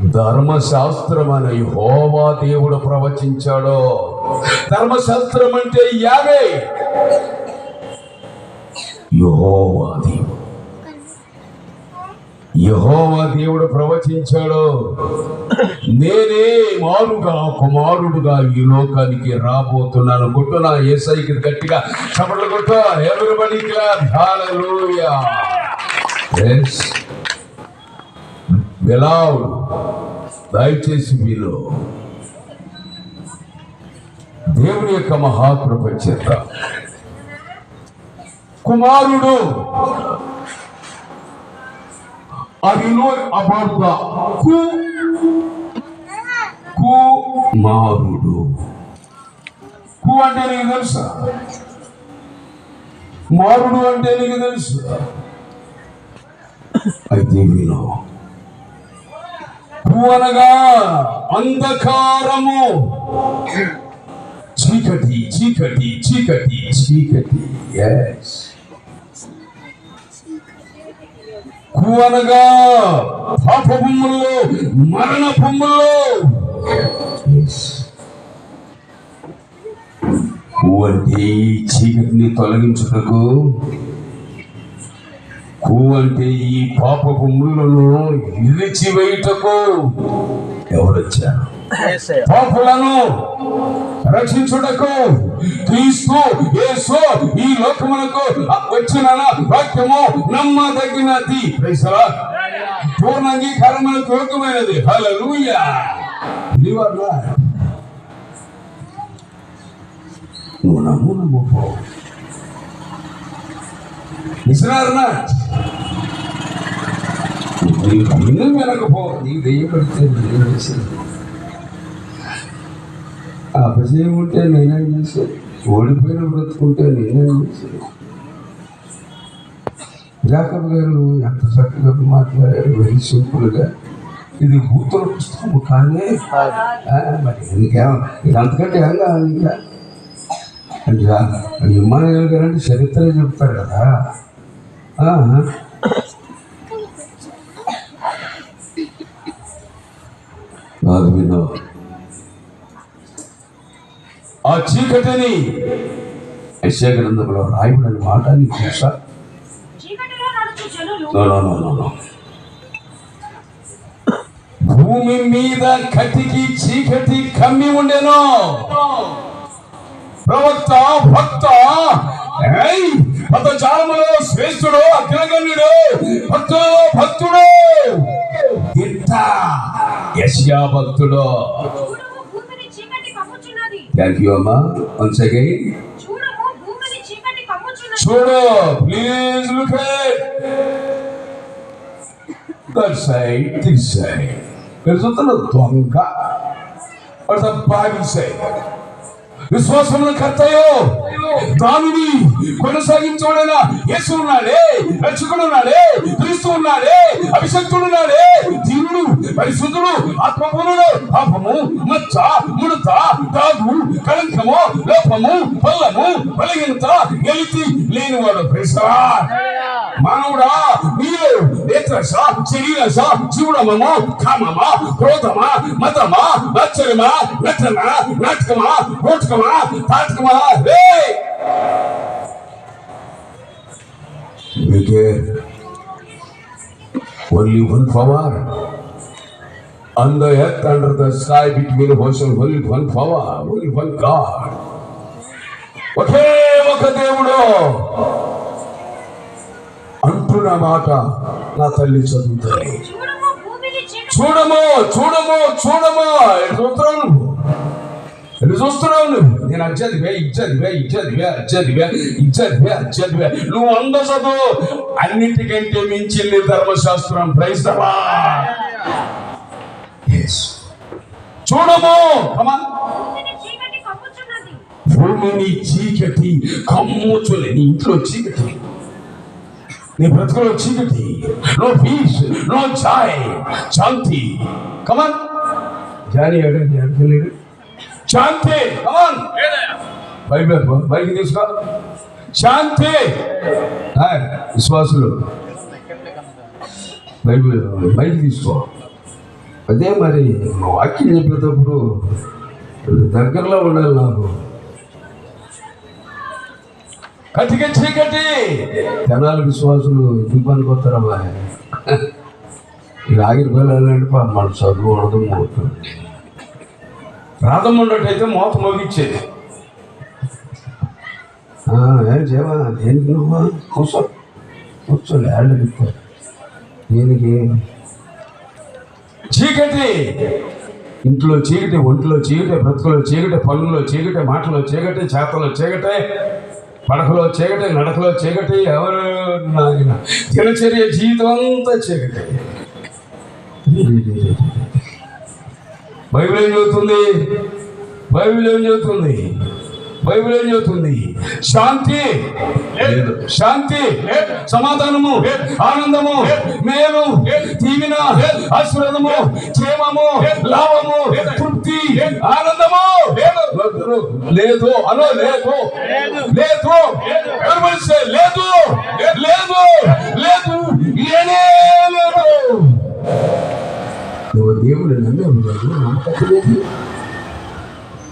ధర్మశాస్త్రం అని యెహోవా దేవుడు ప్రవచించాడు. ధర్మశాస్త్రం అంటే యావే, యెహోవా దేవుడు ప్రవచించాడు. నేనే మారుగా కుమారుడుగా ఈ లోకానికి రాబోతున్నాను. కొట్టునా యేసయ్యకి గట్టిగా చప్పట్లు కొట్టు. ఎవరిబడీ క్లాప్. హల్లెలూయా. బెలావుడ్, దయచేసి మీలో దేవుని యొక్క మహాకృప చేత కుమారుడు అదిలో అబారుగా కుమారుడు. కు అంటే నీకు తెలుసా? మారుడు అంటే నీకు తెలుసు? అయితే విను. కు అనగా అంధకారము, చీకటి చీకటి చీకటి చీకటి. ఎస్. కు అనగా పాప భూముల్లో, మరణ భూముల్లో. కు అంటే ఈ చీకటిని తొలగించుటకు, కు అంటే ఈ పాపపు ముళ్ళను విరిచివేయుటకు ఎవరొచ్చారు? పాపులను రక్షించుటకు క్రీస్తు యేసు ఈ లోకమునకు వచ్చిన వాక్యము నమ్మదగినది. పూర్ణ అంగీకారములకు యోగ్యమైనది. హల్లెలూయా. నువ్వు నమ్ము. వెనకపో. నీకు దెయ్యపడితే అపజయం ఉంటే నేనేం చేశాను? ఓడిపోయిన బ్రతుకుంటే నేనేం చేశాను? జాకబ్ గారు ఎంత చక్కగా మాట్లాడారు, వెరీ సింపుల్గా. ఇది భూతుల పుస్తకము కానీ మరి అంతకంటే ఏం కావాలి? ఇంకా ఇమ్మానుయేల్ గారు అంటే చరిత్ర చెప్తారు కదా. బాగా వినో. ఆ చీకటిని యెషయా గ్రంథంలో రాయబడిన మాట నీకు తెలుసా? భూమి మీద కటికి చీకటి కమ్మి ఉండెను. ప్రవక్త భక్త పదజాలములో శ్రేష్ఠుడు, అగ్రగణ్యుడు, భక్తుడు భక్తుడు యెషయా భక్తుడు. థ్యాంక్ యూ అమ్మా. వన్స్ అగైన్ చూడు. Please look at that side, this side. చూస్తున్న దొంగ. వాట్ ద బైబిల్ సే? విశ్వాసమును కర్తయో దానిని కొనసాగించోడైనా యేసు ఉన్నాడే, రక్షకుడు ఉన్నాడే, క్రీస్తు ఉన్నాడే, అభిషక్తుడు ఉన్నాడే, దీనుడు, పరిశుద్ధుడు, ఆత్మపూర్ణుడు, పాపము, మచ్చ, ముడత, తాగు, కళంకము, లోపము, పల్లము, బలహీనత, గలితి లేనివాడు. మానవుడా, నీలో నేత్రశ, శరీరశ, జీవుడమము, కామమా, క్రోధమా, మతమా, ఆశ్చర్యమా, నటన, నాటకమా, రోటకమా, తాటకమా. Only one power on the earth, under the sky, between the ocean. Only one power, only one God. ఒకే ఒక దేవుడు అంటున్న మాట నా తల్లి చదువుతాయి. చూడము చూడము చూడము. చూస్తున్నావు. నేను అజ్జదివే ఇజ్జదివే ఇజ్జదివే అజ్జదివే ఇజ్జదివే అజ్జదివే. నువ్వు అందసదు. అన్నిటికంటే మించింది ధర్మశాస్త్రం. Praise the Lord. చూడము. భూమిని చీకటి కమ్ముచులే. నీ ఇంట్లో చీకటి, నీ బ్రతుకులో చీకటి. నో పీస్, నో జాయ్, శాంతి. కమాన్ జానీ అడగలేడు. శాంతి. కమాన్ బైక్ తీసుకో. శాంతి. విశ్వాసులు బైక్ తీసుకో. అదే మరి వాక్యం చెప్పేటప్పుడు దగ్గరలో ఉండాలి. నాకు కటిక చీకటి జనాలు విశ్వాసులు దిబ్బానికి కొడతారమ్మా. ఇది ఆగిరి పిల్లలంటే మన చదువు ఉండదు, మోతుంది. రాధం ఉన్నట్టయితే మోత మోగిచ్చేది. ఏం చేయవా, దేనికి నువ్వు కూర్చోలే వాళ్ళు చెప్తారు. దేనికి చీకటి? ఇంట్లో చీకటి, ఒంట్లో చీకటి, బ్రతుకులో చీకటి, పనుల్లో చీకటి, మాటలో చీకటి, చేతలో చీకటి, పడకలో చీకటి, నడకలో చీకటి. ఎవరు నాయన దినచర్య జీవితం అంతా చీకటి. బైబిల్ ఏం చెబుతుంది? బైబిల్ ఏం చెబుతుంది? బైబిల్ ఏం చెబుతుంది? శాంతి లేదు, శాంతి, సమాధానము, ఆనందము, మేలు, దీవెన, ఆశీర్వాదము, క్షేమము, లాభము, తృప్తి, ఆనందము లేదు. అలో లేదు, లేదు, లేదు, లేదు, లేదు, ఏనే లేదు. నువ్వు దేవుడు నమ్మే నమ్మకం లేదు.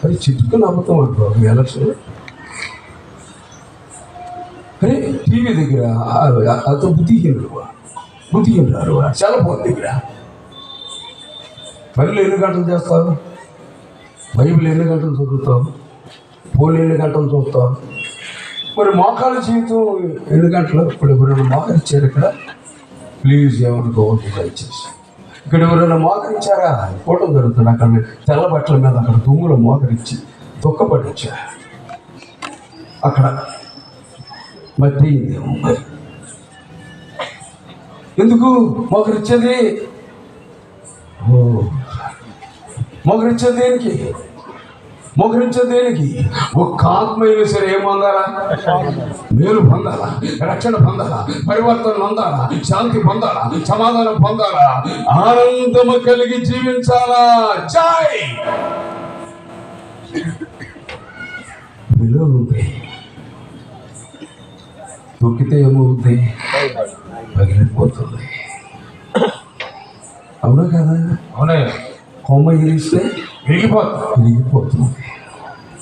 అది చిట్టుకు నమ్ముతాం అంటారు. ఎలక్షన్ అరే టీవీ దగ్గర అతను బుద్ధిహీనుడు చాలా ఫోన్ దగ్గర పనులు ఎన్ని గంటలు చేస్తావు? బైబిల్ ఎన్ని గంటలు చదువుతావు? ఫోన్ ఎన్ని గంటలు చూస్తావు? మరి మోకాళ్ళ జీవితం ఎన్ని గంటలు? ఇప్పుడు ఎవరైనా మోకరిచ్చారు ఇక్కడ? ప్లీజ్ ఏమనుకోవద్దు దయచేసి. ఇక్కడ ఎవరైనా మోకరించారా? ఫోటో జరుగుతుంది. అక్కడ తెల్ల బట్టల మీద అక్కడ దుమ్ములో మోకరించి తొక్కపడిచ్చా. అక్కడ మట్టి మరి ఎందుకు మోకరించేది? మోకరించేది దేనికి? మోకరించేది దేనికి? ఒక్క ఆత్మ అయినా సరే ఏం పొందాలా? మేలు పొందాలా, రక్షణ పొందాలా, పరివర్తన పొందాలా, శాంతి పొందాలా, సమాధానం పొందాలా, ఆనందము కలిగి జీవించాలా. జాయ్ విలువ ఉంది. తొక్కితే ఏమవుతుంది? పగిలిపోతుంది. అవునా కదా? అవునా? కొమ్మ ఇరిస్తే విరిగిపోతుంది.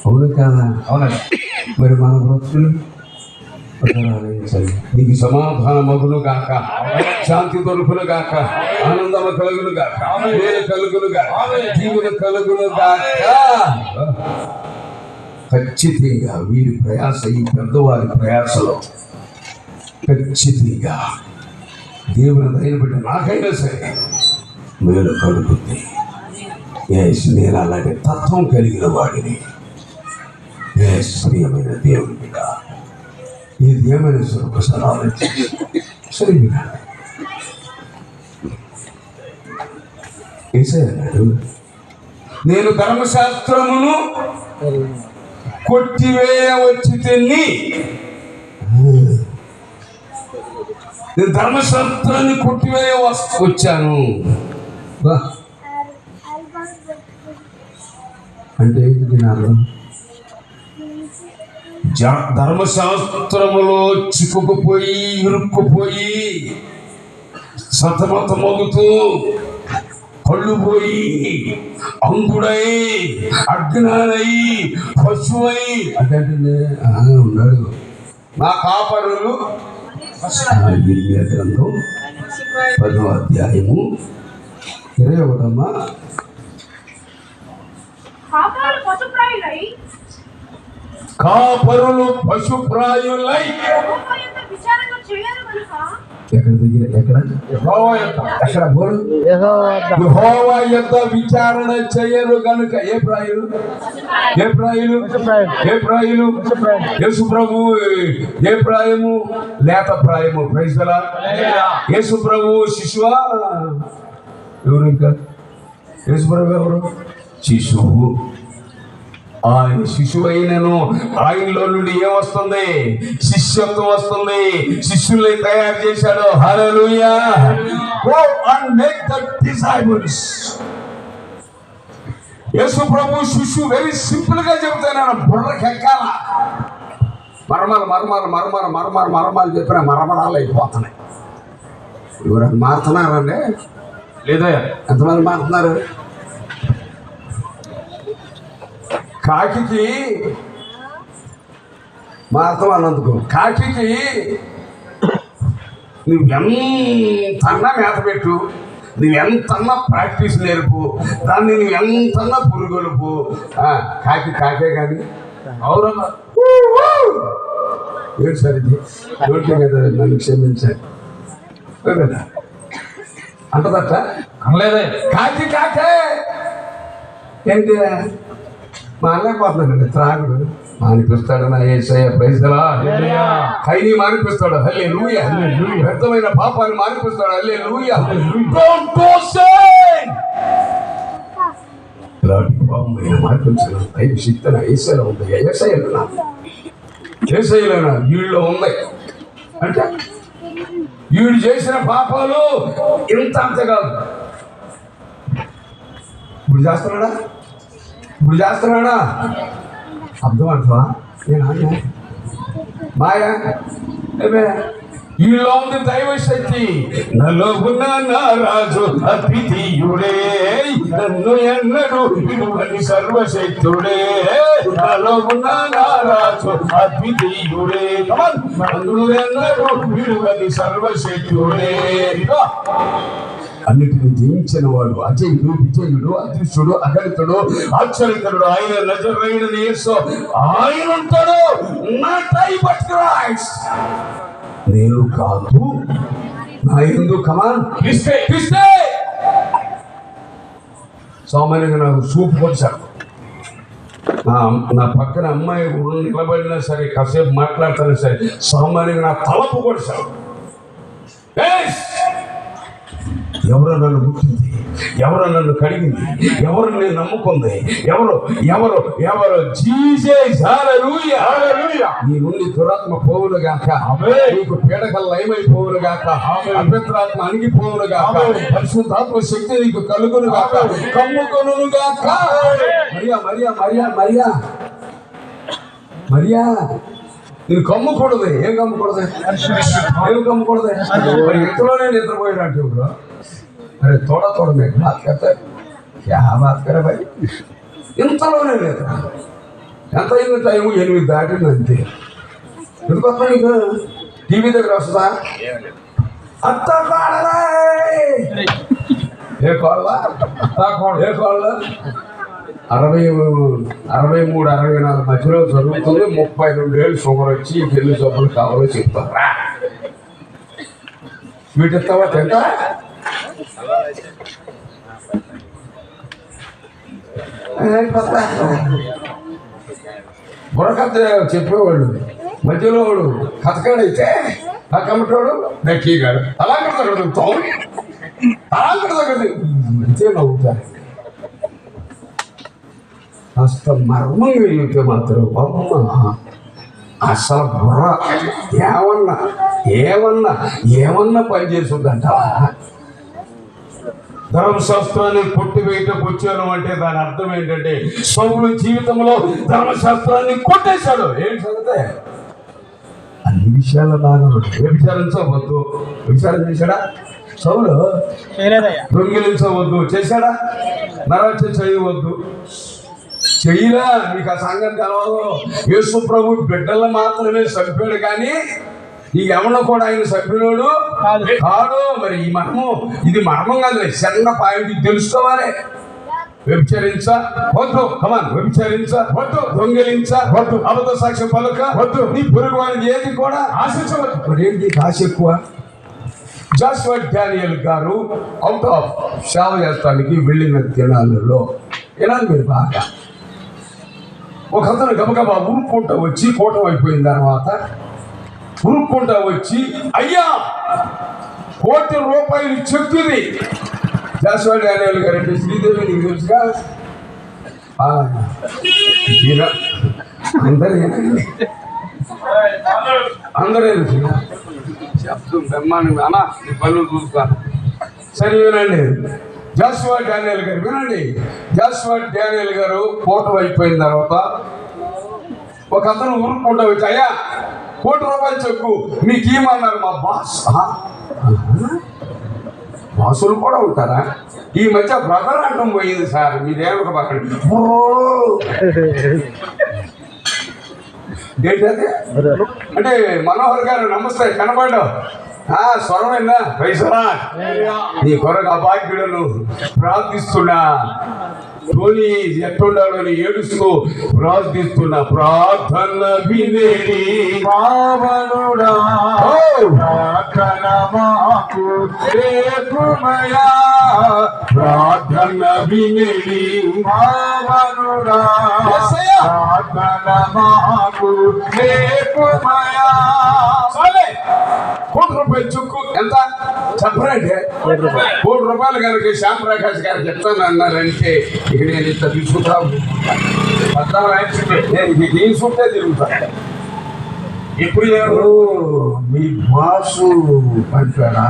అవును కదా? అవునా? మరి మన బ్రతుకులు నీకు సమాధానం మగును గాక, శాంతి దొరుకును గాక, ఆనందము కలుగును గాక, మేలు కలుగును గాక, జీవన కలుగును గాక. ఖచ్చితంగా వీరి ప్రయాస, ఈ పెద్దవారి ప్రయాసలో ఖచ్చితంగా దేవుని దయను బట్టి నాకైనా సరే మేలు కలుగుతుంది. నేను అలాంటి తత్వం కలిగిన వాడిని. ప్రియమైన దేవుని బిడ్డ, ఇది ఏమైనా సరే ఒకసారి ఆలోచించి సరే వినండి. అన్నాడు, నేను ధర్మశాస్త్రమును కొట్టివేయవచ్చి తిని. నేను ధర్మశాస్త్రాన్ని కొట్టివేయ వచ్చాను అంటే ఏంటి? దీని అర్థం ధర్మశాస్త్రములో చిక్కుకుపోయి ఇరుక్కుపోయి సతమతమవుతూ కళ్ళు పోయి అంకుడై అజ్ఞానై పశువై అంటే ఉన్నాడు. నా కాపరులు ఇర్మియా గ్రంథం 10వ అధ్యాయము 21. కాపరులు పశుప్రాయులై ఎక్కడ యెహోవా యొద్ద విచారణ చేయరు గనుక. ఏ ప్రాయులు? ఏ ప్రాయులు? ఏ ప్రాయులు? యేసు ప్రభు ఏ ప్రాయము? లేత ప్రాయము. Praise the Lord. యేసు ప్రభు శిశువా? ఎవరు? ఇంకా యేసు ప్రభు ఎవరు? శిశువు. ఆయన శిశువు అయినను ఆయనలో నుండి ఏమొస్తుంది? శిష్యత్వం వస్తుంది. శిష్యుల్ని తయారు చేశాడు. Hallelujah. Go and make the disciples. Yesu ప్రభు శిశువు వెరీ సింపుల్ గా చెబుతాను. బుర్రకి ఎక్కాల. మరమరాలు చెప్పిన మరమరాలు అయిపోతున్నాయి. ఎవరైనా మారుతున్నారండి? లేదయ్యా. ఎంతమంది మాట్లాడుతున్నారు? కాకి మా అర్థం అన్నందుకు కాకి నువ్వెంతన్నా మేత పెట్టు, నువ్వెంతన్నా ప్రాక్టీస్ నేర్పు, దాన్ని నువ్వెంతన్నా పురుగొలుపు, కాకే కానీ అవురమ్మా. ఏంటి సార్ ఇది? నోటి కదా, నన్ను క్షమించాలి కదా అంటదట. అనలేదయ్యా. కాకే ఏంటి మా అన్నయ్య పోతున్నాడండి, త్రాగుడు మానిపిస్తాడు నా యేసయ్య. ప్రైజ్లా ఖైనీ మానిపిస్తాడు, హల్లెలూయా. వ్యర్థమైన పాపాన్ని మానిపిస్తాడు, హల్లెలూయా. ఇలాంటి పాపమైన మార్పించడం దైవ శక్తి నా యేసయ్యలో ఉంది. యేసయ్యలో వీళ్ళలో ఉన్నాయి అంటే వీడు చేసిన పాపాలు ఇంత అంత కాదు. ఇప్పుడు చేస్తున్నాడా అర్థం అంటవా? నేను మాయా వీళ్ళలో ఉంది దైవ శక్తి. నలో ఉన్న నా రాజు అద్వితీయుడే, నన్ను ఎన్నడు విడువని సర్వశక్తుడే. నలో ఉన్న నా రాజు అద్వితీయుడే, నన్ను ఎన్నడు విడువని సర్వశక్తుడే. అన్నిటిని జయించిన వాడు అజయుడు, విజయుడు, అదృష్టుడు, అగణితుడు, ఆశ్చర్యకరుడు ఆయన నజరేయుడైన యేసు. ఆయన ఉంటాడు. నేను కాదు, నా యందు కమాన్ సామాన్యంగా నాకు సూపు కొట్టాడు. నా పక్కన అమ్మాయి నిలబడినా సరే, కాసేపు మాట్లాడుతున్నా సరే, సామాన్యంగా నా తలపు కొట్టాడు. ఎవరో నన్ను ముట్టింది, ఎవరో నన్ను కడిగింది, ఎవరు నేను నమ్ముకుంది, ఎవరు జీసస్ హల్లెలూయా. నీ నుండి దురాత్మ పోవును గాక, నీకు పీడకలు లయమైపోవును గాక, అపవిత్రాత్మ అణిగిపోవును గాక, పరిశుద్ధాత్మ శక్తి నీకు కలుగును గాక, కమ్ముకొనును గాక. మరియా మరియా మరియా మరియా మరియా నేను కమ్ముకూడదు. ఏం కమ్ముకూడదు? మరి ఇంతలోనే నిద్రపోయినట్టు ఇప్పుడు. అరే తోడ మీకు బాత్ కర్తా క్యా బాత్ కరే భాయ్. ఇంతలోనే నిద్ర. ఎంత అయింది టైము? 8 దాటింది అంతే. ఎందుకు వస్తా నీకు? టీవీ దగ్గర వస్తుందా? అత్త కోడలా, ఏ కోడలా? ఏ కోడలా? 63, 64 మధ్యలో జరుగుతుంది. 32 ఏళ్ళు షుగర్ వచ్చి పెళ్లి జబ్బులు కావాలో చెప్తారా? వీటిస్తావా? తింటా బుర్రకథ చెప్పేవాళ్ళు. మధ్యలో వాడు కథకాడైతే ఆ కమ్మటోడు నెక్కీగాడు అలాంటి అంతే నవ్వుతారు. కాస్త మర్మంగా వెళ్తే మాత్రం అమ్మ అసలు బుర్ర ఏమన్నా పని చేస్తుందంటావా? ధర్మశాస్త్రాన్ని కొట్టివేయటకు వచ్చాను అంటే దాని అర్థం ఏంటంటే సౌలు జీవితంలో ధర్మశాస్త్రాన్ని కొట్టేశాడు. ఏంటి సంగతే? అన్ని విషయాలు బాగా వ్యభిచారించవద్దు. విచారం చేశాడా సౌలు? దొంగిలించవద్దు చేశాడా? నరహత్య చేయవద్దు చెయ్యలా. మీకు ఆ సంగతి తెలవదు. యేసు ప్రభు బిడ్డలు మాత్రమే చంపాడు కానీ ఈ యమను కూడా ఆయన చంపినోడు కాదు. మరి ఈ మర్మం ఇది మర్మం కాదు, చిన్న పాయింట్ తెలుసుకోవాలి. వ్యభిచరించవద్దు, కమాన్ వ్యభిచరించవద్దు, దొంగిలించవద్దు, అబద్ధ సాక్ష్యం పలకవద్దు, నీ పొరుగు వారిని ఏది కూడా ఆశించవద్దు. మరి ఏంటి ఆశ ఎక్కువ? జాషువా డానియల్ గారు అవుట్ ఆఫ్ సేవ చేస్తానికి వెళ్ళిన దినాలలో వినాలి మీరు బాగా. ఒక అతను గబగబా ఉరుక్కుంటూ వచ్చి కూటం అయిపోయిన తర్వాత ఉరుక్కుంటూ వచ్చి, అయ్యా ₹1,00,00,000 చెక్కుది. జాషువా డానియల్ గారు అంటే శ్రీదేవి నీకు తెలుసుగా. అందరూ చెప్తూ బ్రహ్మాండం అన్నా నీ పనులు చూస్తాను. సరే వినండి, జాషువా డానియల్ గారు వినండి. జాషువా డానియల్ గారు కూటం అయిపోయిన తర్వాత ఒక అతను ఊరుకుంటూ వచ్చి, అయ్యా ₹1,00,00,000 చెక్కు మీకు ఏమన్నారు మా బాస్. బాసులు కూడా ఉంటారా? ఈ మధ్య బ్రదర్ అంటం పోయింది సార్, మీరేమో పక్కన ఓ ఏంటది అంటే మనోహర్ గారు నమస్తే కనబడ్డావు. స్వరమైనా పైసరా నీ కొరకు అభాగ్యులను ప్రార్థిస్తున్నా. ధోని ఎట్టుండాలో ఏడుస్తూ ప్రార్థిస్తున్నా. ప్రార్థన వినేది పావనుడా ప్రార్థన మాకు రేపుమయా. ప్రార్థన వినేది పావనుడా ప్రార్థన మాకు రేపుమయా. ₹1 చుక్కు ఎంత చెప్పరంటే ₹1 కనుక శ్యామ్ ప్రకాష్ గారు చెప్తాను అన్నారంటే ఇక నేను ఇంత తీసుకుంటా నేను చుట్టే తిరుగుతా. ఎప్పుడు మీ బాసు పంపాడా?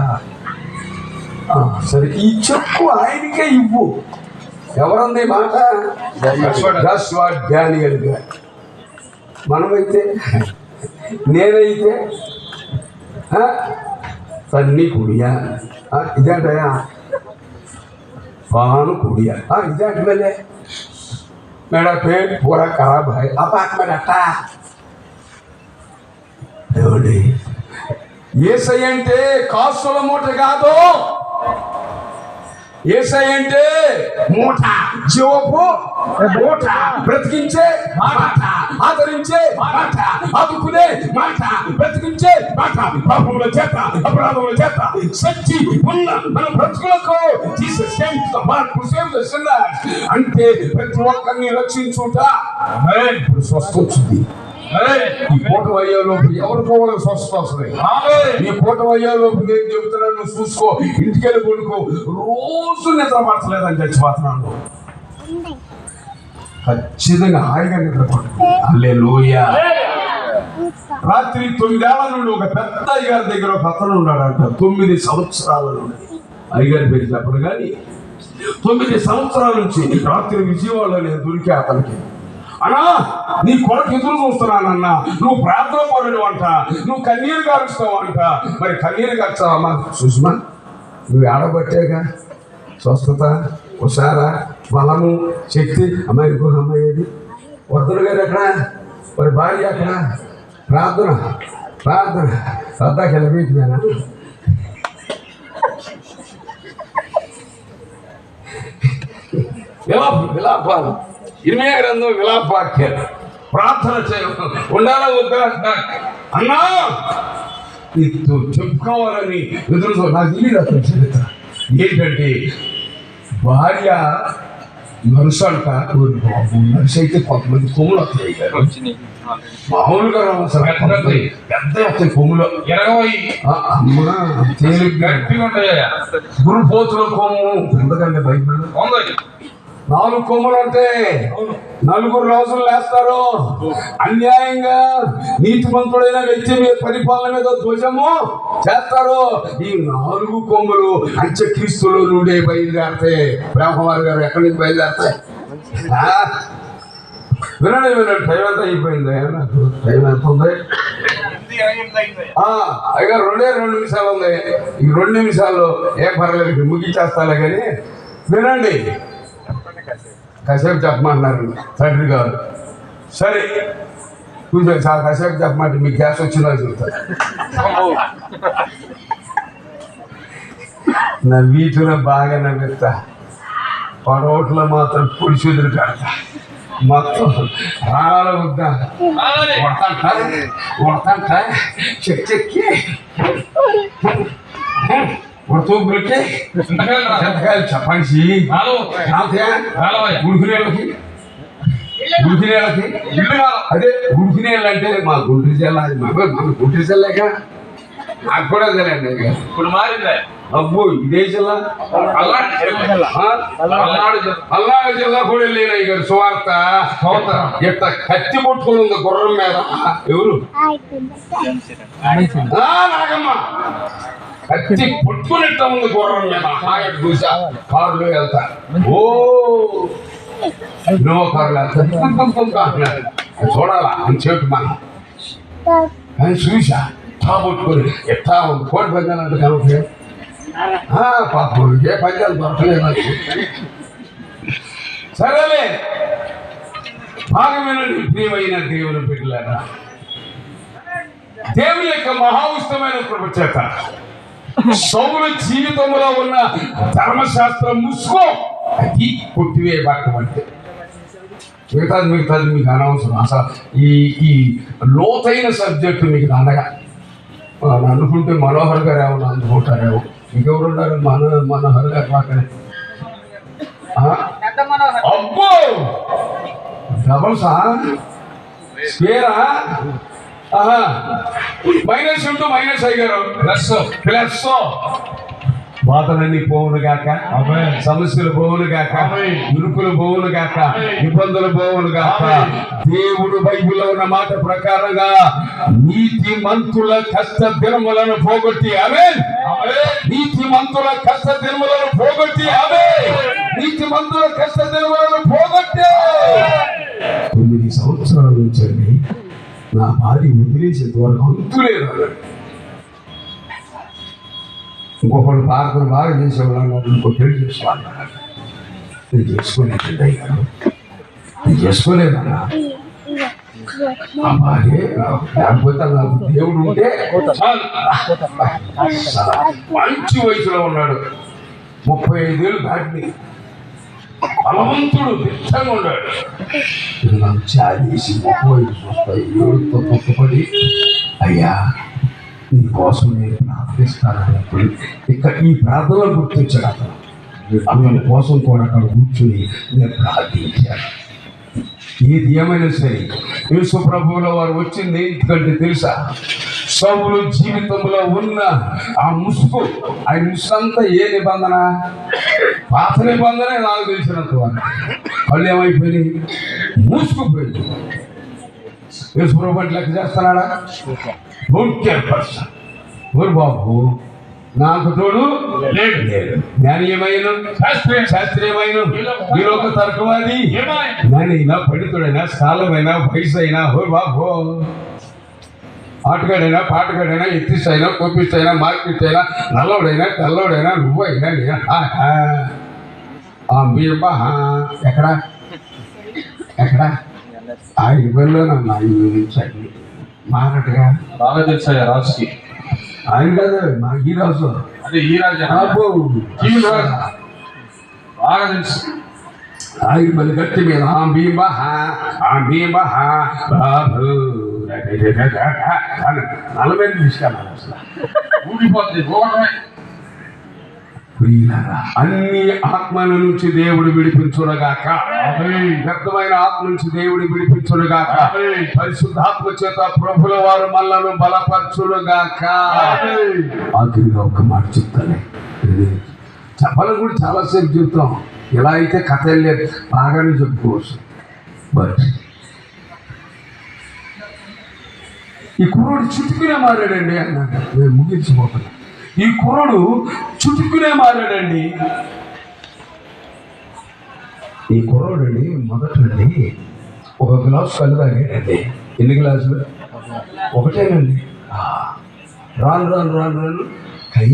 సరే ఈ చెక్కు ఆయనకే ఇవ్వు. ఎవరంది మాట? డానియల్ గారు. మనమైతే నేనైతే తన్ని కుడియా ఇదేంటయా పాను కుడియా ఇదేంటి వెళ్ళే మేడా పేట్ పూరా ఖరాబ్ హై అపార్ట్మెంట్ దేవుడి. ఏసై అంటే కాసుల మూట కాదు. ఏసై అంటే మూట, జీవపు మూట, బ్రతికించే మాట, ఆదరించే మాట, ఆదుకునే మాట, బ్రతికించే మాట. పాపముల చేత అపరాధముల చేత సచ్చి ఉన్న మన బ్రతుకులకు అంటే ప్రతి ఒక్కరిని రక్షించుట ఇప్పుడు స్వస్థ వచ్చింది. ఈ పూట అయ్యేలోపు ఎవరికో వాళ్ళకి స్వస్థత వస్తుంది. ఈ పూట అయ్యేలోపు నేను చెబుతున్నాను, నువ్వు చూసుకో. ఇంటికెళ్ళి కొడుకు రోజు నిద్ర పడతలేదని చచ్చిపోతున్నాను. ఖచ్చితంగా హాయిగా నిద్ర పడుతుంది. హల్లెలూయా. రాత్రి 9 ఏళ్ల నుండి ఒక పెద్ద అయ్యగారి దగ్గర ఒక అతను ఉన్నాడంట. 9 సంవత్సరాల నుండి అయ్యగారి పేరు చెప్పడు కానీ 9 సంవత్సరాల నుంచి రాత్రి విజయవాడలో నేను దొరికే అతనికి. అన్నా నీ కొరకు ఎదురు చూస్తున్నానన్నా, నువ్వు ప్రార్థన పరుడు అంట, నువ్వు కన్నీరు గారుస్తావు అంట. మరి కన్నీరు గార్చావమ్మా సుష్మా? నువ్వు ఆడబట్టేగా స్వస్థత, హుషారా, బలము, శక్తి. అమ్మాయి అమ్మాయి వద్దరు గారు ఎక్కడ? మరి భార్య అక్కడ? ప్రార్థన ప్రార్థన శ్రద్ధకి వెళ్ళబీటినా? విలాపాలు 20 గ్రంథం విలాపాఖ్యాలు. ప్రార్థన చేయ ఉండాలా వద్దా అన్నా నీకు చెప్పుకోవాలని ఎదురుతో నాకు తెలియదు అతను చరిత్ర ఏంటంటే భార్య నర్సు అంట. నర్సు అయితే కొంతమంది కొమ్ములు వస్తాయి మామూలుగా పెద్ద వస్తాయి కొమ్ములు. అమ్మ తేలిగ్గా గురుపోతుల కొమ్ము ఎందుకంటే బైబిల్ 4 కొమ్ములు అంటే 4 రోజులు లేస్తారు. అన్యాయంగా నీతిమంతుడైన వ్యక్తి మీద పరిపాలన మీద ధ్వజము చేస్తారు. ఈ 4 కొమ్ములు అంత్యక్రీస్తులో నుండే బయలుదేరతాయి. బ్రహ్మవారి గారు ఎక్కడి నుంచి బయలుదేరతాయి? వినండి వినండి. టైం ఎంత అయిపోయింది? నాకు టైం ఎంత ఉంది? అయ్యా 2 నిమిషాలు ఉంది. ఈ 2 నిమిషాల్లో ఏం పర్లేదు ముగించేస్తాలే కానీ వినండి. కాసేపు చెప్పమంటున్నారు తండ్రి గారు. సరే కొంచెం చాలా కాసేపు చెప్పమంటే మీకు గ్యాస్ వచ్చిందో చెప్తారు. నవ్వీటిలో బాగా నవ్వుతా, పడవట్లో మాత్రం పొడిచి వదిలి పెడతా. మొత్తం రాళ్ళ వద్దా కొడతాంట చెక్కి తూపులకి చింతకాయలు చెప్పండి. గుడికినేళ్ళకి అదే గుడికినేళ్ళు అంటే మా గుంటూరు జిల్లా. మన గుంటూరు జిల్లాగా నాకు కూడా తెలియండి. ఇప్పుడు మారిందా? అబ్బో ఇదే జిల్లా పల్నాడు జిల్లా కూడా వెళ్ళినాయి గారు. సువార్త ఎంత కత్తి పట్టుకుని ఉంది గుర్రం మీద. ఎవరు? నాగమ్మ కత్తి పట్టుకునేట్ట ఉంది గుర్రం మీద. చూసా కారులో వెళ్తా. ఓ నో కారులో వెళ్తా చూడాలా అని చెప్పి మనం కానీ చూసా ఎట్టా పట్టుకొని ఎట్టా ఉంది. కోటి పందాలంటే కనుక పాపం ఏ పద్యాలు దొరకలేదు నాకు. సరేలే, భాగమేనండి ప్రియమైన దేవుని బిడ్డలారా. దేవుని యొక్క మహాఉష్టమైన కృప చేత సౌలు జీవితంలో ఉన్న ధర్మశాస్త్రం ముసుకో అది కొట్టివేయబడటం అంటే మిగతాది మీకు అనవసరం. అసలు ఈ లోతైన సబ్జెక్టు మీకు అనగా అనుకుంటే మనోహర్ గారు ఏమన్నా అందుకుంటారేమో. ఇంకెవరు ఉన్నారు? మనోహర్ గారు పక్కనే. అబ్బో, డబల్సా స్క్వేరా? మైనస్ ఇంటూ మైనస్ అయ్యారు, ప్లస్ బాధలన్నీ పోవును గాక, సమస్యలు పోవును గాక, ఇరుకులు పోవును గాక, ఇబ్బందులు పోవును గాక. దేవుడు బైబిల్లో ఉన్న మాట ప్రకారంగా నీతి మంతుల కష్ట దినములను పోగొట్టి, ఆమేన్. నీతి మంతుల కష్ట దినములను పోగొట్టి, ఆమేన్. నీతి మంతుల కష్ట దినములను పోగొట్టి 9 సంవత్సరాల నుంచి నా భార్య వదిలేసేంత వరకు అంతులేదు. ఇంకొకళ్ళు భారతను బాగా చేసేవాళ్ళు, ఇంకో పెళ్లి చేసుకోవాలి. నేను చేసుకోలేదండి అయ్యాను, నేను చేసుకోలేదన్నా. ఆ భార్య లేకపోతే నాకు దేవుడు ఉంటే మంచి వయసులో ఉన్నాడు, 35 ఏళ్ళు దాటిని, బలవంతుడు, దిట్టంగా ఉన్నాడు. ఇది నాకు చాలేసి 35 చూస్తాయి ఏడుతో తొక్కుపడి, అయ్యా నీ కోసం నేను ప్రార్థిస్తానన్నప్పుడు ఇక్కడ ఈ ప్రార్థనలు గుర్తించాడు అతను. అతని కోసం కూడా అక్కడ కూర్చుని నేను ప్రార్థించాను. ఏది ఏమైనా సరే యేసు ప్రభువుల వారు వచ్చింది ఎందుకంటే తెలుసా, సౌలు జీవితంలో ఉన్న ఆ ముసుగు, ఆ ముసుగంతా ఏ నిబంధన? పాత నిబంధనే నాకు తెలిసినంత వారు. వాళ్ళు ఏమైపోయినాయి? మూసుకుపోయింది. యేసు ప్రభు అంటే లెక్క చేస్తున్నాడా? ఓరు బాబు, నాకు తోడు లేడు. జ్ఞానీయమైన శాస్త్రీయమైన ఈ లోక తర్కవాది జ్ఞానైనా, పండితుడైనా, స్థాలమైనా, వయసు అయినా, ఓ బాబు, ఆటగాడైనా, పాటగాడైనా, ఎత్తిస్తైనా, కోపిస్తైనా, మార్కెట్ అయినా, నల్లవుడైనా, తెల్లవుడైనా, నువ్వైనా ఎక్కడ ఎక్కడ 5 వేలలోనన్నా 5 నుంచి మారట్టుగా బాగా తెలుసా రాజుకి? ఆయన కాదు, మా ఈ రాజు. అదే ఈ రాజు బాగా తెలుసు. 5 మంది గట్టి మీద బాబు 40 తీసుకెళ్ళాలి. అసలు ఊడిపోతుంది, పోవడమే. అన్ని ఆత్మల నుంచి దేవుడు విడిపించునుగాక, వ్యక్తమైన ఆత్మ నుంచి దేవుడు విడిపించునుగాక, పరిశుద్ధాత్మ చేత ప్రభుల వారు మనలను బలపరచునుగాక. ఆఖరిగా ఒక మాట చెప్తానే, చెప్పాలని కూడా చాలాసేపు చెప్తాం. ఎలా అయితే కథ వెళ్ళలేదు బాగానే చెప్పుకోవచ్చు. బట్ ఈ కుర్రోడు చుట్టుకునే మారాడండి అన్నాడు. నేను ముగించిపోతున్నా. ఈ కుర్రోడు చుట్టుకునే మారాడండి. ఈ కుర్రోడండి మొదటండి ఒక గ్లాసు కళ్ళు తాగాడండి. ఎన్ని గ్లాసులు? ఒకటేనండి. రాను రాను రాను రాను కై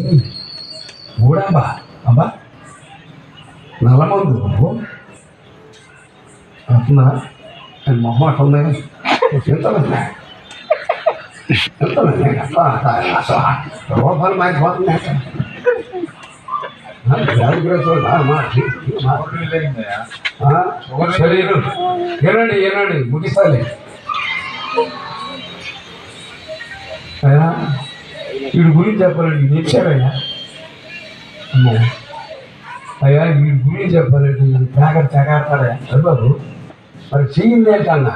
మూడాంబా అబ్బా నల్లమందు అవుతుందా? మొహమాట ఉన్నాయి. ఎంతమంది రూపాయలు మారిపోతున్నాయి. శరీరం ఏనండి ఏనండి ముగిస్తాలే. అయ్యా వీడి గురించి చెప్పాలండి, ఇది ఇచ్చారయ్యా. అమ్మో అయ్యా వీడి గురించి చెప్పాలండి, ప్యాకెట్ తెగాడతాడా అది బాబు. మరి చెయ్యింది ఏంటన్నా?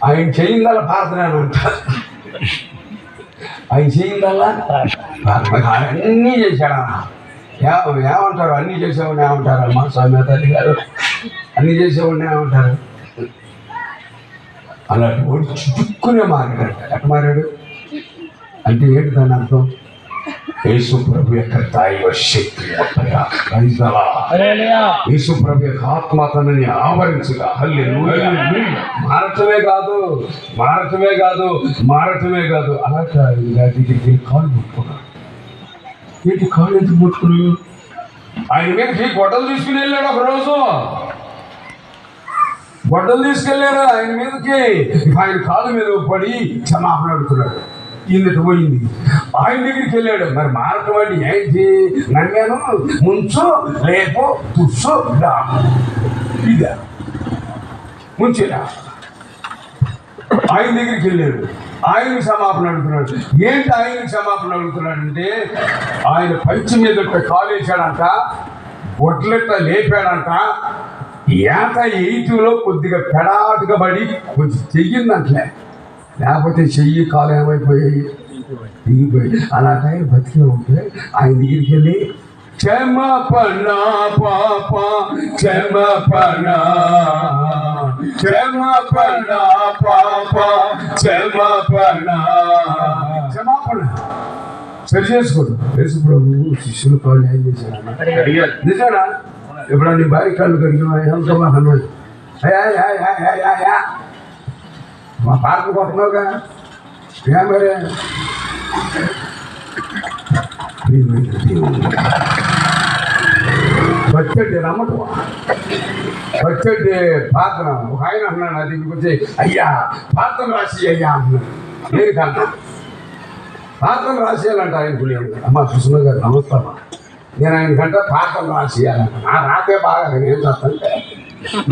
ఆయన చెయ్యిందల్లా ప్రార్థన అంటారు. ఆయన చెయ్యిందల్లా అన్నీ చేశాడన్నా. ఏమంటారు? అన్నీ చేసేవాడిని ఏమంటారు? అమ్మా స్వామి తల్లి గారు, అన్నీ చేసేవాడిని ఏమంటారు? అలాంటి వాడు చుట్టుకునే మారాడు. ఎట్లా మారాడు అంటే ఏంటి దాని అర్థం? యేసు ప్రభు యొక్క దైవ శక్తి, యేసు ప్రభు యొక్క ఆత్మ తనని ఆవరించగా. హల్లెలూయా. మారటమే కాదు అలా దగ్గరికి కాలు ముట్టుకున్నాడు. ఏంటి కాళ్ళు ఎందుకు పట్టుకున్నావు? ఆయన మీదకి గొడ్డలు తీసుకుని వెళ్ళాడు ఒక రోజు. గొడ్డలు తీసుకెళ్ళారు ఆయన మీదకి. ఆయన కాళ్ళ మీద పడి క్షమాపణ అడుగుతున్నాడు. ఈయనటి పోయింది. ఆయన దగ్గరికి వెళ్ళాడు. మరి మార్గం అంటే ఏంటి? నన్ను ముంచు రేపు తుస్సు ఇదా ముంచేదా. ఆయన దగ్గరికి వెళ్ళాడు. ఆయన క్షమాపణ అడుగుతున్నాడు. ఏంటి ఆయన క్షమాపణ అడుగుతున్నాడంటే ఆయన పంచి మీద కాలేశాడంట, ఒట్లెట్ట లేపాడంట. ఏట 8లో కొద్దిగా పెడాటుగా పడి కొంచెం చెయ్యిందంటలే, లేకపోతే చెయ్యి కాలు ఏమైపోయాయి, దిగిపోయి. అలా టైం బతికే ఉంటే ఆయన దగ్గరికి వెళ్ళి క్షమాపణ పాప క్షమాపణ క్షమాపణ పాప క్షమాపణ క్షమాపణ సరి చేసుకోడు. యేసు ప్రభు శిష్యుల కాళ్ళు ఏం చేశాడన్నా? నిజానా? ఇప్పుడు నీ భార్య కాళ్ళు కడిగినా అన్నాడు. మా పాటలు కొట్టున్నావుగా ఏ మరే వచ్చేటి రమ్మటం వచ్చేటి పాత్ర. ఒక ఆయన అన్నాడు అది వచ్చి, అయ్యా పాత్ర రాసి అయ్యా అంటున్నాడు. నేను కన్నా పాత్ర రాసేయాలంట ఆయనకు. నేను అమ్మ కృష్ణ గారు నమస్కారం, నేను ఆయన కంట పాత్ర రాసేయాలంట. నా రాతే బాగా నేను చేస్తానంటే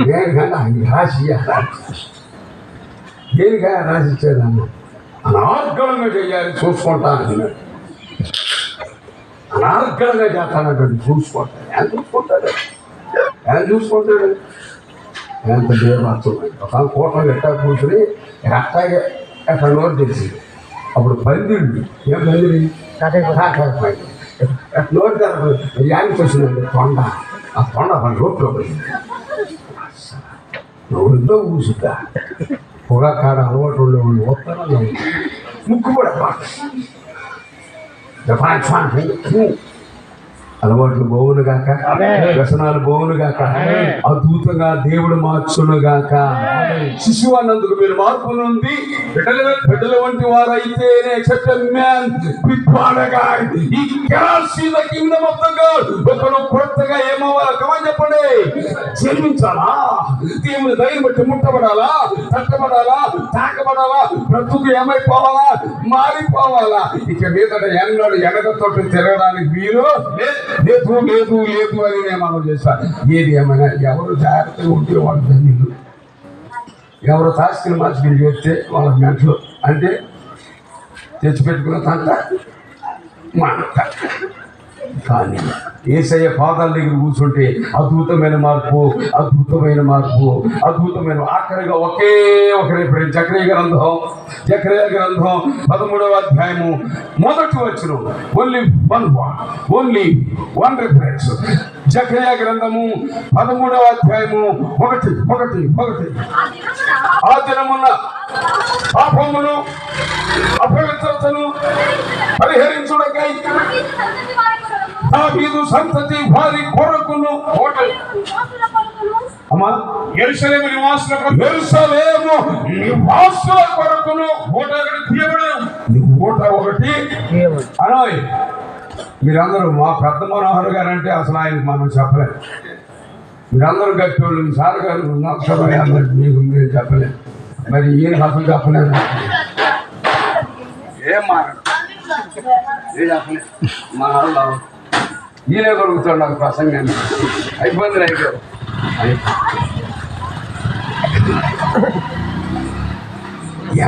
నేను కన్నా ఆయన రాసియాల. దేనికైనా రాసిచ్చేదన్న అనార్గళంగా చెయ్యాలి చూసుకుంటాను అన్నాడు. అనార్గళంగా చేస్తానంటే చూసుకుంటాడు. ఆయన చూసుకుంటాడు, ఆయన చూసుకుంటాడు. ఎంత దేవార్థం. ఒక కోటలు ఎట్టా కూర్చుని అట్టాగే అక్కడ నోరు తెలిసింది. అప్పుడు పందిండి ఏం పందిరి నోరు తెరపదు. యానికి వచ్చిందండి తొండ. ఆ తొండ మన రోడ్లో పోయింది. నోరుతో కూసుద్దా పొగ కాడ అలవాటు ఉండేవాళ్ళు ఉత్తరంలో ముక్కు కూడా అలవాట్లు బోవును గాక, వ్యసనాలు బోవును గాక, అద్భుతంగా దేవుడు మార్చును గాక. శిశువు అన్నందుకు మీరు మార్పు నుండి బిడ్డల వంటి వారు అయితేనే ఒకరు కొత్తగా ఏమవ్వాలి? కమని చెప్పండి. జన్మించాలా? దేవుని దయని బట్టి ముట్టబడాలా, తట్టబడాలా, తాకబడాలా, బ్రతుకు ఏమైపోవాలా? మారిపోవాలా. ఇక మీదట ఎన్నడు వెనకతో తిరగడానికి వీలు లేదు లేదు లేదు అని నేను మనం చేస్తాను. ఏది ఏమైనా ఎవరు జాగ్రత్తగా ఉంటే వాళ్ళు ధన్యులు. ఎవరు తాసుకుని మార్చుకుని చేస్తే వాళ్ళ మెంటలు. అంటే తెచ్చిపెట్టుకున్న తంట మంట. కానీ యేసయ్య పాదాల దగ్గర కూర్చుంటే అద్భుతమైన మార్పు, అద్భుతమైన మార్పు, అద్భుతమైన. ఆఖరిగా ఒకే ఒకరి జకరియా గ్రంథం 13వ అధ్యాయము 1 వచనం. Only one reference. జకరియా గ్రంథము 13వ అధ్యాయము 1. ఆ దినమున పాపమును అపవిత్రతను పరిహరించుటకై దావీదు సంతతి వారి కొరకును అమ్మా యెరూషలేము నివాసుల కొరకును ఓట ఒకటి అనాయ్. మీరందరూ మా పెద్ద మనోహర్ గారు అంటే అసలు ఆయనకు మనం చెప్పలేము. మీరందరూ గట్టి వాళ్ళు. సార్ గారు మీకు మీరు చెప్పలేదు. మరి ఈయనకు అసలు చెప్పలేదు. ఏం మాట్లాడు చెప్పలేదు. మా ఈయనే దొరుకుతాడు నాకు ప్రసంగాన్ని. ఇబ్బందులు అయిపోయారు.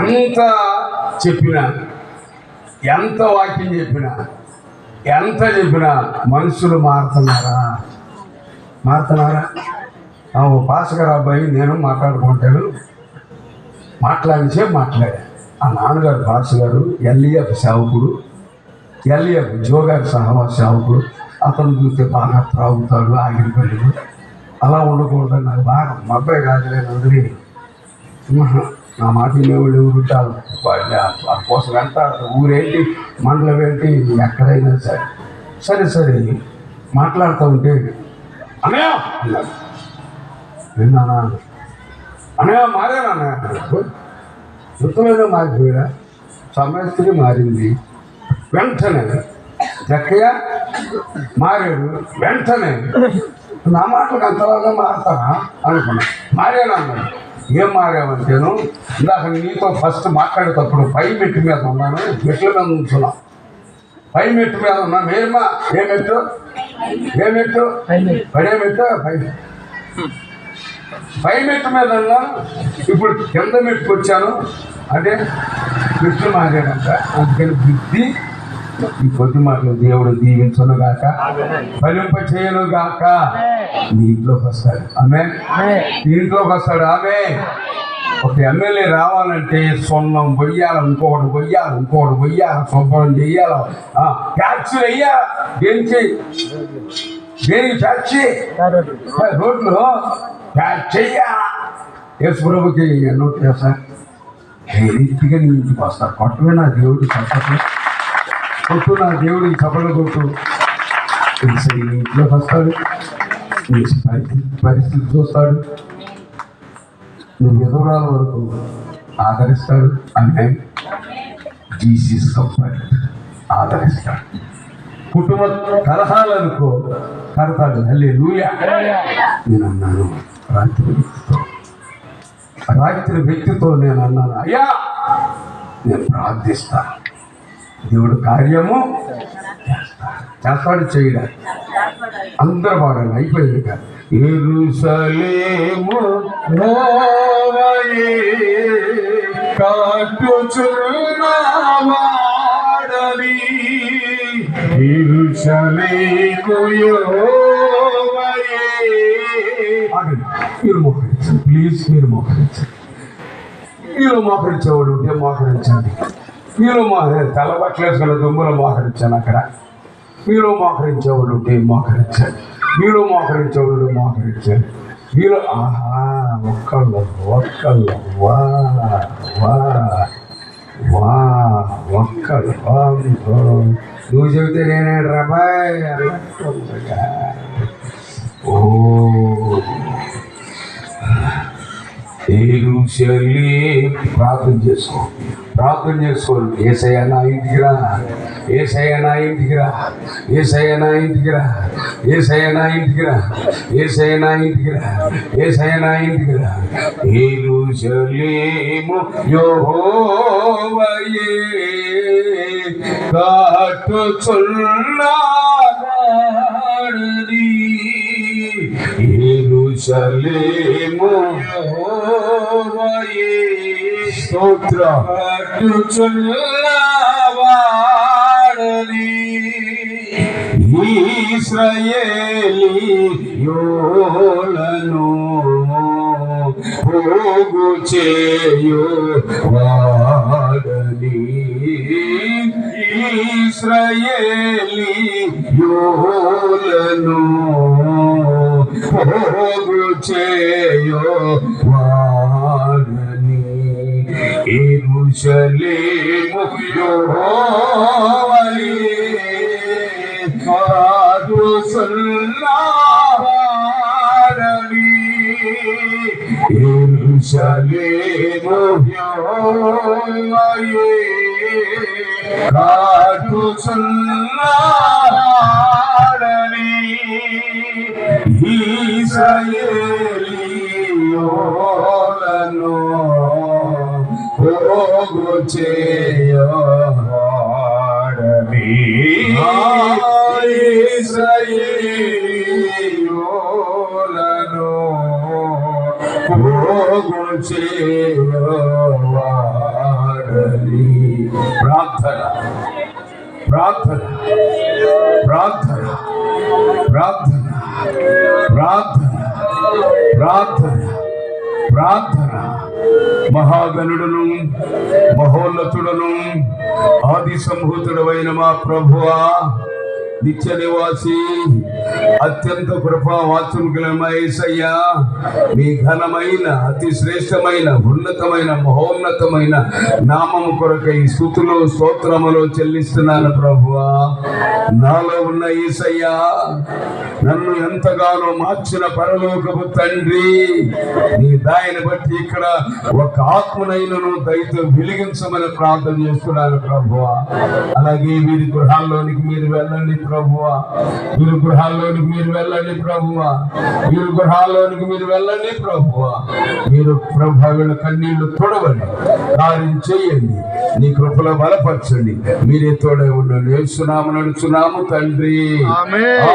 ఎంత చెప్పినా, ఎంత వాక్యం చెప్పినా, ఎంత చెప్పినా మనుషులు మారుతున్నారా? పాస్టర్ అబ్బాయి నేను మాట్లాడుకుంటాను. మాట్లాడితే మాట్లాడా. ఆ నాన్నగారు పాస్టర్ గారు ఎల్ఈఎఫ్ సేవకుడు, ఎల్ఈఎఫ్ జోగారి సహవాస సేవకుడు. అతను చూస్తే బాగా త్రాగుతాడు, ఆగిరిపల్లి. అలా ఉండకూడదని నాకు బాగా. మా అబ్బాయి కాదులేని వదిలి నా మాట వినేవాళ్ళు ఎవరు ఉంటారు. వాళ్ళ కోసం వెళ్తారు. ఊరేంటి, మండలం ఏంటి, ఎక్కడైనా సరే మాట్లాడుతూ ఉంటే అన్నయ్య అన్నారు. విన్నానా అన్నయ్య మారేనా అన్నయ్య? యుద్ధమైన మారిపోయా, సమయస్థితి మారింది. వెంటనే జక్కయ్య మారాడు. వెంటనే నా మాటలకు అంతలాగా మారుతారా అనుకున్నా. మారాను అన్నాడు. ఏం మారావంటేను, ఇందాక నీతో ఫస్ట్ మాట్లాడేటప్పుడు పై మెట్టు మీద ఉన్నాను, మెట్ల మీద ఉంచున్నాం. పై మెట్టు మీద ఉన్నా. మేమా ఏ మెట్టు పడే మెట్టు పై మెట్టు మీద ఉన్నాను. ఇప్పుడు కింద మెట్టుకు వచ్చాను అంటే మెట్లు మారాడంట. అందుకని బుద్ధి ఈ కొద్ది మాటలు దేవుడు దీవించను గాక, ఫలింప చేయను గాక. నీ ఇంట్లోకి వస్తాడు. ఆమె నీ ఇంట్లోకి వస్తాడు. ఆమె ఒక ఎమ్మెల్యే రావాలంటే సొన్నం పొయ్యాలి, ఇంకొకటి పొయ్యాలి, శుభ్రం చెయ్యాలి, ట్యాక్సీలు వెయ్యాలి. దేనికి ట్యాక్సీ? రోడ్లు ట్యాక్స్ చెయ్యాలి. యేసుప్రభుకి ఎన్నో చేస్తాను. రీతిగా నీ ఇంటికి వస్తాడు. కొట్టమే నా దేవుడు చప్పట్లు కొట్టు, నా దేవుడికి చప్పట్లు కొట్టు. నీ ఇంట్లోకి వస్తాడు. నీ పరిస్థితి చూస్తాడు. నువ్వు ఎదురాల వరకు ఆదరిస్తాడు. అంటే జీసస్ కంఫర్ట్ ఆదరిస్తాడు. కుటుంబ కలహాలనుకో కడతాడు. హల్లెలూయా. నేను అన్నాను రాత్రి వ్యక్తితో నేను అన్నాను, అయ్యా నేను ప్రార్థిస్తాను, దేవుడు కార్యము చేస్తాడు చేయడానికి. అందరూ పాడాలి. అయిపోయింది కదా. యెరూషలేము యెహోవాయే కాటుచున్నవాడని, యెరూషలేము యెహోవాయే. మీరు మోకరించండి ప్లీజ్, మీరు మోకరించండి. మీరు మోకరించేవాడు ఉంటే మోకరించండి. మీరు తెల్ల బట్టలు వేసుకున్న దుమ్ములు మోకరించాను అక్కడ. మీరు మోకరించేవాళ్ళు ఉంటే మోకరించండి. మీరు మోకరించేవాళ్ళు మోకరించండి. మీరు ఆహా ఒక్కళ్ళు వా ఒక్కళ్ళు నువ్వు చెబితే నేనే రాబాయ్ అన్నట్టు. ఓ ప్రార్థన చేసుకోండి. యేసయ్య నా ఇంటికి రా, యేసయ్య నా ఇంటికి రా, యేసయ్య నా ఇంటికి రా, యేసయ్య నా ఇంటికి రా, యేసయ్య నా ఇంటికి రా, యేసయ్య నా ఇంటికి రా. యెరూషలేము యెహోవాయే కాటుచున్నవాడని, యెరూషలేము యెహోవాయే స్తోత్రం కాటుచున్నవాడని, ఇశ్రాయేలీయులను పోగు చేయు వాడని, ఇశ్రాయేలీయులను పోగు చేయు వాడని, యెరూషలేము యెహోవాయే కాటుచున్నవాడని, యెరూషలేము యెహోవాయే కాటుచున్నవాడని, ఇశ్రాయేలీయులను పోగు చేయవాడని, ఇశ్రాయేలీయులను పోగు చేయవాడని. ప్రార్థన ప్రార్థన ప్రార్థన ప్రార్థన ప్రార్థన ప్రార్థన ప్రార్థన. మహాగణుడును మహోన్నతుడను ఆది సంభూతుడవైన మా ప్రభువా, నిత్య నివాసి అత్యంత కృపా వాత్సల్యమైన యేసయ్యా, మీ ఘనమైన అతి శ్రేష్టమైన ఉన్నతమైన మహోన్నతమైన నామము కొరకై స్తుతులు స్తోత్రములు చెల్లిస్తున్నాను ప్రభువా. నాలో ఉన్న యేసయ్యా, నన్ను ఎంతగానో మార్చిన పరలోకపు తండ్రి, నీ దాయిని బట్టి ఇక్కడ ఒక ఆత్మనైనను దయతో వెలిగించమని ప్రార్థన చేస్తున్నాను ప్రభువా. అలాగే వీరి గృహాల్లోనికి మీరు వెళ్ళండి ప్రభువా, వీరి గృహాల్లోనికి మీరు వెళ్ళండి ప్రభువా, వీరి గృహాల్లోనికి మీరు వెళ్ళండి ప్రభువా. మీరు ప్రభు వీళ్ళ కన్నీళ్లు తొడవండి, కార్యం చేయండి, నీ కృపలో బలపరచండి. మీరే తోడై ఉండండి. యేసునామమున నడుచున్నాము తండ్రి, ఆమేన్.